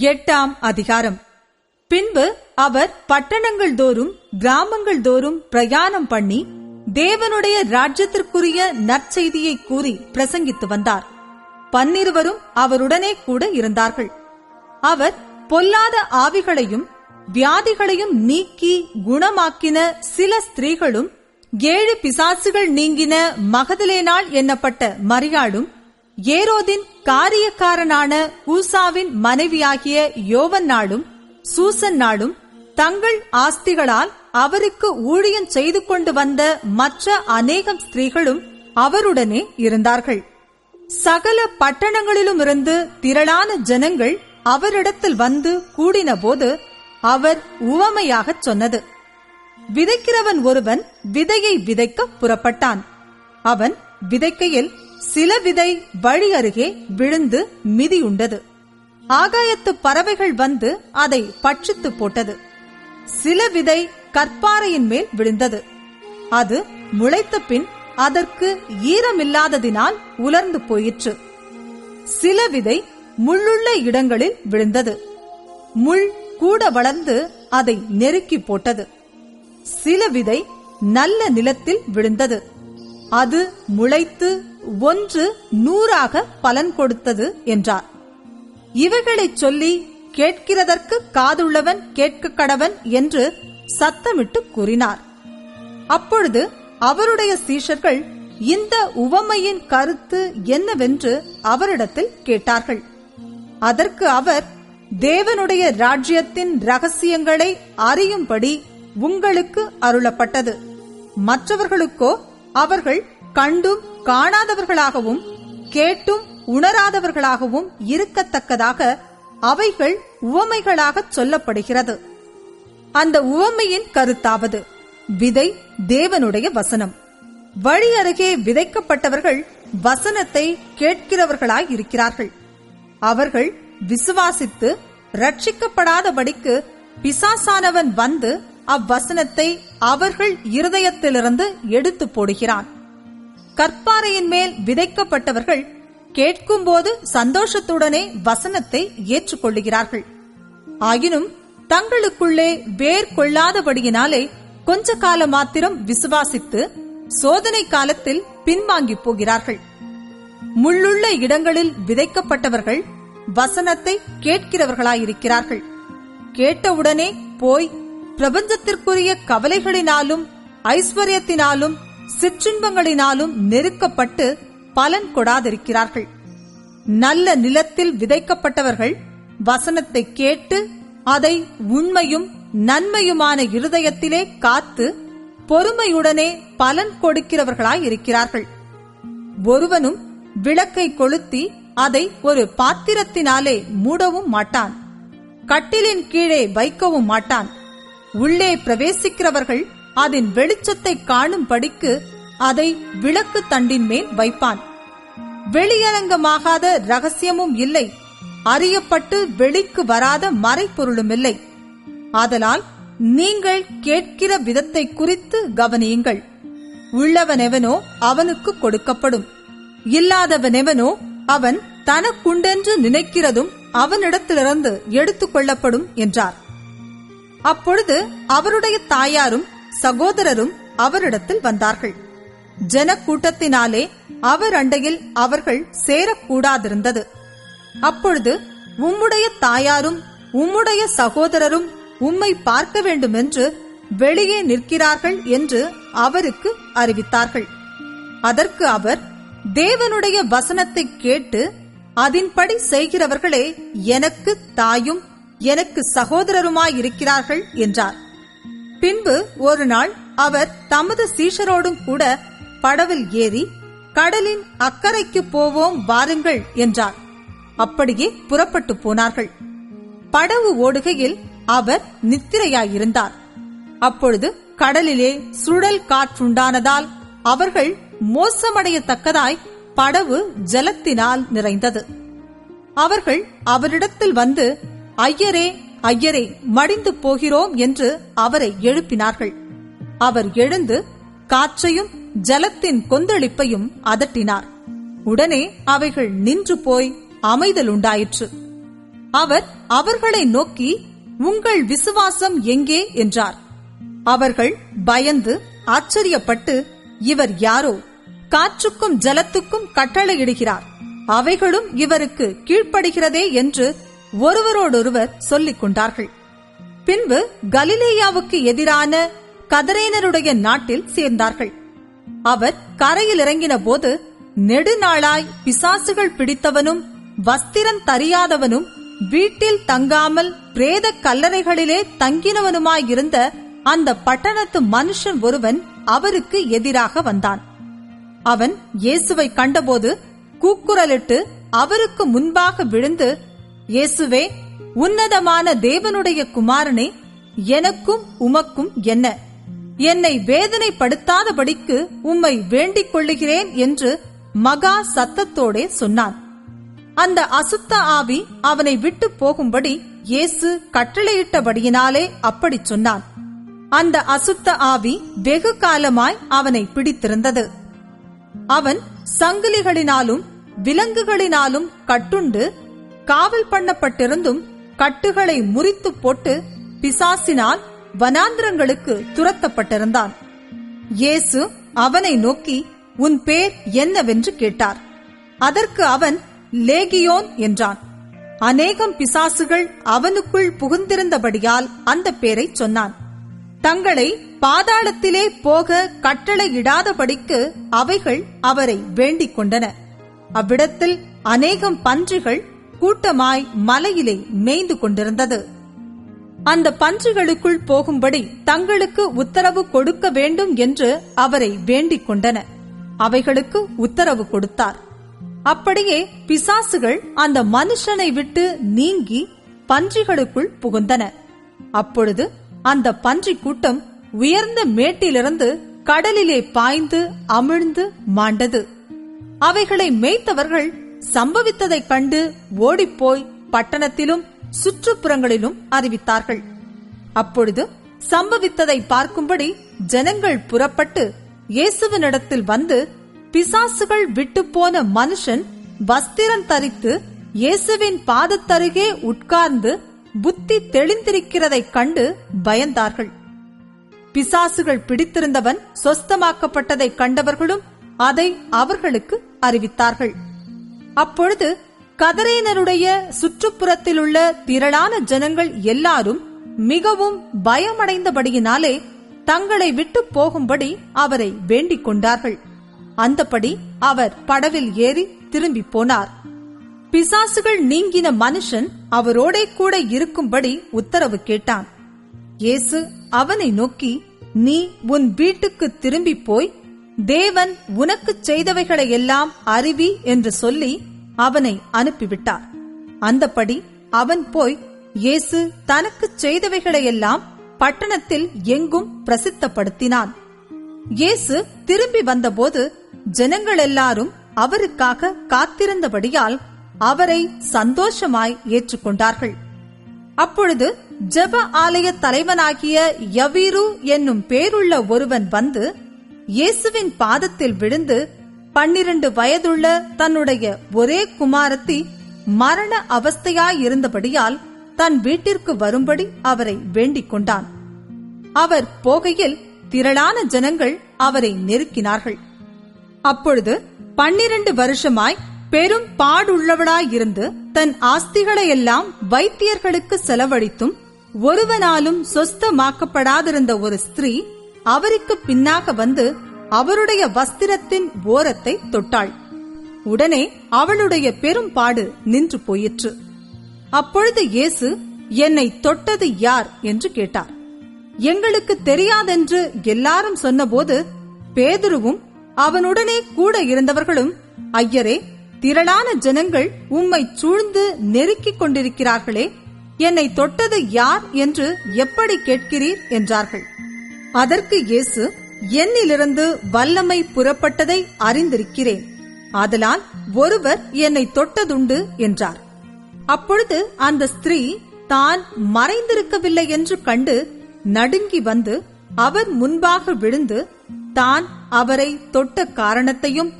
8ஆம் அதிகாரம். பின்பு அவர் பட்டணங்கள் தோறும் கிராமங்கள் தோறும் பிரயாணம் பண்ணி தேவனுடைய ராஜ்யத்திற்குரிய நற்செய்தியை கூறி பிரசங்கித்து வந்தார். 12 அவருடனே கூட இருந்தார்கள். அவர் பொல்லாத ஆவிகளையும் வியாதிகளையும் நீக்கி குணமாக்கின சில ஸ்திரீகளும் 7 பிசாசுகள் நீங்கின மகதலேனாள் என்னப்பட்ட மரியாளும் ஏரோதின் காரியக்காரனான ஊசாவின் மனைவியாகிய யோவன்னாளும் சூசன்னாளும் தங்கள் ஆஸ்திகளால் அவருக்கு ஊழியம் செய்து கொண்டு வந்த மற்ற அநேகம் ஸ்திரீகளும் அவருடனே இருந்தார்கள். சகல பட்டணங்களிலுமிருந்து திரளான ஜனங்கள் அவரிடத்தில் வந்து கூடின போது அவர் உவமையாகச் சொன்னது: விதைக்கிறவன் ஒருவன் விதையை விதைக்க புறப்பட்டான். அவன் விதைக்கையில் சில விதை வழி அருகே விழுந்து மிதியுண்டது. ஆகாயத்து பறவைகள் வந்து அதை பட்சித்து போட்டது. சில விதை கற்பாறையின் மேல் விழுந்தது. அது முளைத்த பின் அதற்கு ஈரமில்லாததினால் உலர்ந்து போயிற்று. சில விதை முள்ளுள்ள இடங்களில் விழுந்தது. முள் கூட வளர்ந்து அதை நெருக்கி போட்டது. சில விதை நல்ல நிலத்தில் விழுந்தது. அது முளைத்து 100 பலன் கொடுத்தது என்றார். இவைகளைச் சொல்லி கேட்கிறதற்கு காதுள்ளவன் கேட்க கடவன் என்று சத்தமிட்டு கூறினார். அப்பொழுது அவருடைய சீஷர்கள் இந்த உவமையின் கருத்து என்னவென்று அவரிடத்தில் கேட்டார்கள். அதற்கு அவர், தேவனுடைய ராஜ்யத்தின் ரகசியங்களை அறியும்படி உங்களுக்கு அருளப்பட்டது. மற்றவர்களுக்கோ அவர்கள் கண்டும் காணாதவர்களாகவும் கேட்டும் உணராதவர்களாகவும் இருக்கத்தக்கதாக அவைகள் உவமைகளாகச் சொல்லப்படுகிறது. அந்த உவமையின் கருத்தாவது: விதை தேவனுடைய வசனம். வழி அருகே விதைக்கப்பட்டவர்கள் வசனத்தை கேட்கிறவர்களாயிருக்கிறார்கள். அவர்கள் விசுவாசித்து ரட்சிக்கப்படாதபடிக்கு பிசாசானவன் வந்து அவ்வசனத்தை அவர்கள் இருதயத்திலிருந்து எடுத்து போடுகிறான். கற்பாறையின் மேல் விதைக்கப்பட்டவர்கள் கேட்கும்போது சந்தோஷத்துடனே வசனத்தை ஏற்றுக்கொள்ளுகிறார்கள். ஆயினும் தங்களுக்குள்ளே வேர் கொள்ளாதபடியினாலே கொஞ்ச காலம் மாத்திரம் விசுவாசித்து சோதனை காலத்தில் பின்வாங்கி போகிறார்கள். முள்ளுள்ள இடங்களில் விதைக்கப்பட்டவர்கள் வசனத்தை கேட்கிறவர்களாயிருக்கிறார்கள். கேட்டவுடனே போய் பிரபஞ்சத்திற்குரிய கவலைகளினாலும் ஐஸ்வர்யத்தினாலும் சிற்றின்பங்களினாலும் நெருக்கப்பட்டு பலன் கொடாதிருக்கிறார்கள். நல்ல நிலத்தில் விதைக்கப்பட்டவர்கள் வசனத்தை கேட்டு அதை உண்மையும் நன்மையுமான இருதயத்திலே காத்து பொறுமையுடனே பலன் கொடுக்கிறவர்களாயிருக்கிறார்கள். ஒருவனும் விளக்கை கொளுத்தி அதை ஒரு பாத்திரத்தினாலே மூடவும் மாட்டான். கட்டிலின் கீழே வைக்கவும் மாட்டான். உள்ளே பிரவேசிக்கிறவர்கள் அதன் வெளிச்சத்தை காணும்படிக்கு அதை விளக்கு தண்டின் மேல் வைப்பான். வெளியரங்கமாகாத ரகசியமும் இல்லை, அறியப்பட்டு வெளிக்கு வராத மறைப்பொருளும் இல்லை. ஆதலால் நீங்கள் கேட்கிற விதத்தை குறித்து கவனியுங்கள். உள்ளவனெவனோ அவனுக்கு கொடுக்கப்படும், இல்லாதவனெவனோ அவன் தனக்குண்டென்று நினைக்கிறதும் அவனிடத்திலிருந்து எடுத்துக் கொள்ளப்படும் என்றார். அப்பொழுது அவருடைய தாயாரும் சகோதரரும் அவரிடத்தில் வந்தார்கள். ஜனக்கூட்டத்தினாலே அவர் அண்டையில் அவர்கள் சேரக்கூடாதிருந்தது. அப்பொழுது உம்முடைய தாயாரும் உம்முடைய சகோதரரும் உம்மை பார்க்க வேண்டுமென்று வெளியே நிற்கிறார்கள் என்று அவருக்கு அறிவித்தார்கள். அதற்கு அவர், தேவனுடைய வசனத்தை கேட்டு அதின்படி செய்கிறவர்களே எனக்கு தாயும் எனக்கு சகோதரருமாயிருக்கிறார்கள் என்றார். பின்பு ஒரு நாள் அவர் தமது சீஷரோடும் கூட படவில் ஏறி கடலின் அக்கறைக்கு போவோம் வாருங்கள் என்றார். அப்படியே புறப்பட்டு போனார்கள். படவு ஓடுகையில் அவர் நித்திரையாயிருந்தார். அப்பொழுது கடலிலே சுழல் காற்றுண்டானதால் அவர்கள் மோசமடையத்தக்கதாய் படவு ஜலத்தினால் நிறைந்தது. அவர்கள் அவரிடத்தில் வந்து, ஐயரே ஐயரே, மடிந்து போகிறோம் என்று அவரை எழுப்பினார்கள். அவர் எழுந்து காற்றையும் ஜலத்தின் கொந்தளிப்பையும் அதட்டினார். உடனே அவைகள் நின்று போய் அமைதல் உண்டாயிற்று. அவர் அவர்களை நோக்கி, உங்கள் விசுவாசம் எங்கே என்றார். அவர்கள் பயந்து ஆச்சரியப்பட்டு, இவர் யாரோ, காற்றுக்கும் ஜலத்துக்கும் கட்டளையிடுகிறார், அவைகளும் இவருக்கு கீழ்ப்படுகிறதே என்று ஒருவரோடொருவர் சொல்லிக் கொண்டார்கள். பின்பு கலிலேயாவுக்கு எதிரான கதரேனருடைய நாட்டில் சேர்ந்தார்கள். அவர் கரையில் இறங்கின போது, நெடுநாளாய் பிசாசுகள் பிடித்தவனும் வஸ்திரம் தரியாதவனும் வீட்டில் தங்காமல் பிரேத கல்லறைகளிலே தங்கினவனுமாயிருந்த அந்த பட்டணத்து மனுஷன் ஒருவன் அவருக்கு எதிராக வந்தான். அவன் இயேசுவை கண்டபோது கூக்குரலிட்டு அவருக்கு முன்பாக விழுந்து, இயேசுவே, உன்னதமான தேவனுடைய குமாரனே, எனக்கும் உமக்கும் என்ன? என்னை வேதனைப்படுத்தாதபடிக்கு உம்மை வேண்டிக் கொள்ளுகிறேன் என்று மகா சத்தத்தோடே சொன்னான். அந்த அசுத்த ஆவி அவனை விட்டு போகும்படி இயேசு கட்டளையிட்டபடியினாலே அப்படி சொன்னான். அந்த அசுத்த ஆவி வெகு காலமாய் அவனை பிடித்திருந்தது. அவன் சங்கிலிகளினாலும் விலங்குகளினாலும் கட்டுண்டு காவல் பண்ணப்பட்டிருந்தும் கட்டுகளை முறித்து போட்டு பிசாசினால் வனாந்திரங்களுக்கு துரத்தப்பட்டிருந்தான். இயேசு அவனை நோக்கி, உன் பேர் என்னவென்று கேட்டார். அதற்கு அவன் லேகியோன் என்றான். அநேகம் பிசாசுகள் அவனுக்குள் புகுந்திருந்தபடியால் அந்த பேரை சொன்னான். தங்களை பாதாளத்திலே போக கட்டளையிடாதபடிக்கு அவைகள் அவரை வேண்டிக் கொண்டன. அவ்விடத்தில் அநேகம் பன்றிகள் கூட்டமாய் மலையிலே மேய்ந்து கொண்டிருந்தது. அந்த பன்றிகளுக்குள் போகும்படி தங்களுக்கு உத்தரவு கொடுக்க வேண்டும் என்று அவரை வேண்டிக் கொண்டன. அவைகளுக்கு உத்தரவு கொடுத்தார். அப்படியே பிசாசுகள் அந்த மனுஷனை விட்டு நீங்கி பன்றிகளுக்குள் புகுந்தன. அப்பொழுது அந்த பன்றி கூட்டம் உயர்ந்த மேட்டிலிருந்து கடலிலே பாய்ந்து அமிழ்ந்து மாண்டது. அவைகளை மேய்த்தவர்கள் சம்பவித்ததைக் கண்டு ஓடிப்போய் பட்டணத்திலும் சுற்றுப்புறங்களிலும் அறிவித்தார்கள். அப்பொழுது சம்பவித்ததை பார்க்கும்படி ஜனங்கள் புறப்பட்டு இயேசுவினிடத்தில் வந்து, பிசாசுகள் விட்டு போன மனுஷன் வஸ்திரம் தரித்து இயேசுவின் பாதத்தருகே உட்கார்ந்து புத்தி தெளிந்திருக்கிறதைக் கண்டு பயந்தார்கள். பிசாசுகள் பிடித்திருந்தவன் சொஸ்தமாக்கப்பட்டதைக் கண்டவர்களும் அதை அவர்களுக்கு அறிவித்தார்கள். அப்பொழுது கதரேனருடைய சுற்றுப்புறத்திலுள்ள திரளான ஜனங்கள் எல்லாரும் மிகவும் பயமடைந்தபடியினாலே தங்களை விட்டு போகும்படி அவரை வேண்டிக் கொண்டார்கள். அந்தபடி அவர் படவில் ஏறி திரும்பி போனார். பிசாசுகள் நீங்கின மனுஷன் அவரோடே கூட இருக்கும்படி உத்தரவு கேட்டான். இயேசு அவனை நோக்கி, நீ உன் வீட்டுக்கு திரும்பி போய் தேவன் உனக்குச் செய்தவைகளை எல்லாம் அறிவி என்று சொல்லி அவனை அனுப்பிவிட்டார். அந்தபடி அவன் போய் இயேசு தனக்குச் செய்தவைகளையெல்லாம் பட்டணத்தில் எங்கும் பிரசித்தப்படுத்தினான். இயேசு திரும்பி வந்தபோது ஜனங்கள் எல்லாரும் அவருக்காக காத்திருந்தபடியால் அவரை சந்தோஷமாய் ஏற்றுக்கொண்டார்கள். அப்பொழுது ஜெப ஆலய தலைவனாகிய யவீரு என்னும் பேருள்ள ஒருவன் வந்து இயேசுவின் பாதத்தில் விழுந்து 12 வயதுள்ள தன்னுடைய ஒரே குமாரத்தி மரண அவஸ்தையாயிருந்தபடியால் தன் வீட்டிற்கு வரும்படி அவரை வேண்டிக் கொண்டான். அவர் போகையில் திரளான ஜனங்கள் அவரை நெருக்கினார்கள். அப்பொழுது 12 வருஷமாய் பெரும் பாடுள்ளவளாயிருந்து தன் ஆஸ்திகளையெல்லாம் வைத்தியர்களுக்கு செலவழித்தும் ஒருவனாலும் சொஸ்தமாக்கப்படாதிருந்த ஒரு ஸ்திரீ அவருக்கு பின்னாக வந்து அவருடைய வஸ்திரத்தின் ஓரத்தை தொட்டாள். உடனே அவளுடைய பெரும் பாடு நின்று போயிற்று. அப்பொழுது இயேசு, என்னை தொட்டது யார் என்று கேட்டார். எங்களுக்கு தெரியாதென்று எல்லாரும் சொன்னபோது பேதுருவும் அவனுடனே கூட இருந்தவர்களும், ஐயரே, திரளான ஜனங்கள் உம்மை சூழ்ந்து நெருக்கிக் கொண்டிருக்கிறார்களே, என்னை தொட்டது யார் என்று எப்படி கேட்கிறீர் என்றார்கள். அதற்கு இயேசு, என்னிலிருந்து வல்லமை புறப்பட்டதை அறிந்திருக்கிறேன், ஆதலால் ஒருவர் என்னை தொட்டதுண்டு என்றார். அப்பொழுது அந்த ஸ்திரீ தான் மறைந்திருக்கவில்லை என்று கண்டு நடுங்கி வந்து அவர் முன்பாக விழுந்து தான் அவரை தொட்ட காரணத்தையும்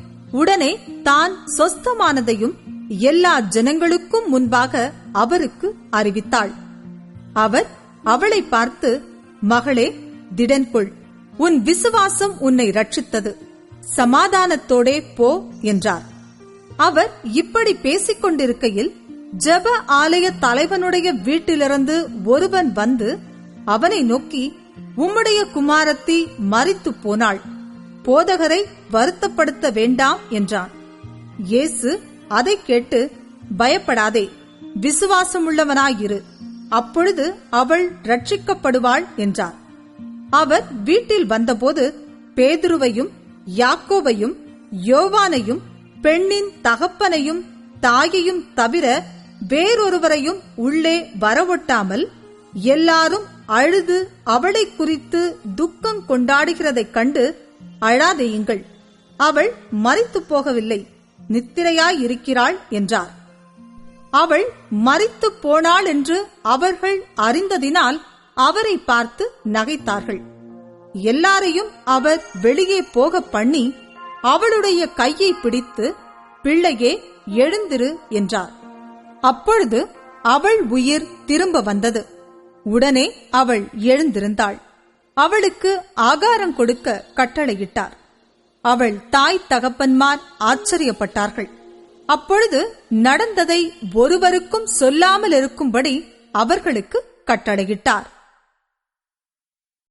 உடனே தான் சொஸ்தமானதையும் எல்லா ஜனங்களுக்கும் முன்பாக அவருக்கு அறிவித்தாள். அவர் அவளை பார்த்து, மகளே, திடன் கொள், உன் விசுவாசம் உன்னை ரட்சித்தது, சமாதானத்தோடே போ என்றார். அவர் இப்படி பேசிக் கொண்டிருக்கையில் ஜெப ஆலய தலைவனுடைய வீட்டிலிருந்து ஒருவன் வந்து அவனை நோக்கி, உம்முடைய குமாரத்தி மரித்து போனாள், போதகரை வருத்தப்படுத்த வேண்டாம் என்றான். இயேசு அதை கேட்டு, பயப்படாதே, விசுவாசமுள்ளவனாயிரு, அப்பொழுது அவள் ரட்சிக்கப்படுவாள் என்றார். அவர் வீட்டில் வந்தபோது பேதுருவையும் யாக்கோபையும் யோவானையும் பெண்ணின் தகப்பனையும் தாயையும் தவிர வேறொருவரையும் உள்ளே வரவொட்டாமல் எல்லாரும் அழுது அவளை குறித்து துக்கம் கொண்டாடுகிறதைக் கண்டு, அழாதேயுங்கள், அவள் மரித்து போகவில்லை, நித்திரையாயிருக்கிறாள் என்றார். அவள் மரித்து போனாள் என்று அவர்கள் அறிந்ததினால் அவரை பார்த்து நகைத்தார்கள். எல்லாரையும் அவர் வெளியே போக பண்ணி அவளுடைய கையை பிடித்து, பிள்ளையே, எழுந்திரு என்றார். அப்பொழுது அவள் உயிர் திரும்ப வந்தது. உடனே அவள் எழுந்திருந்தாள். அவளுக்கு ஆகாரம் கொடுக்க கட்டளையிட்டார். அவள் தாய் தகப்பன்மார் ஆச்சரியப்பட்டார்கள். அப்பொழுது நடந்ததை ஒருவருக்கும் சொல்லாமல் இருக்கும்படி அவர்களுக்கு கட்டளையிட்டார்.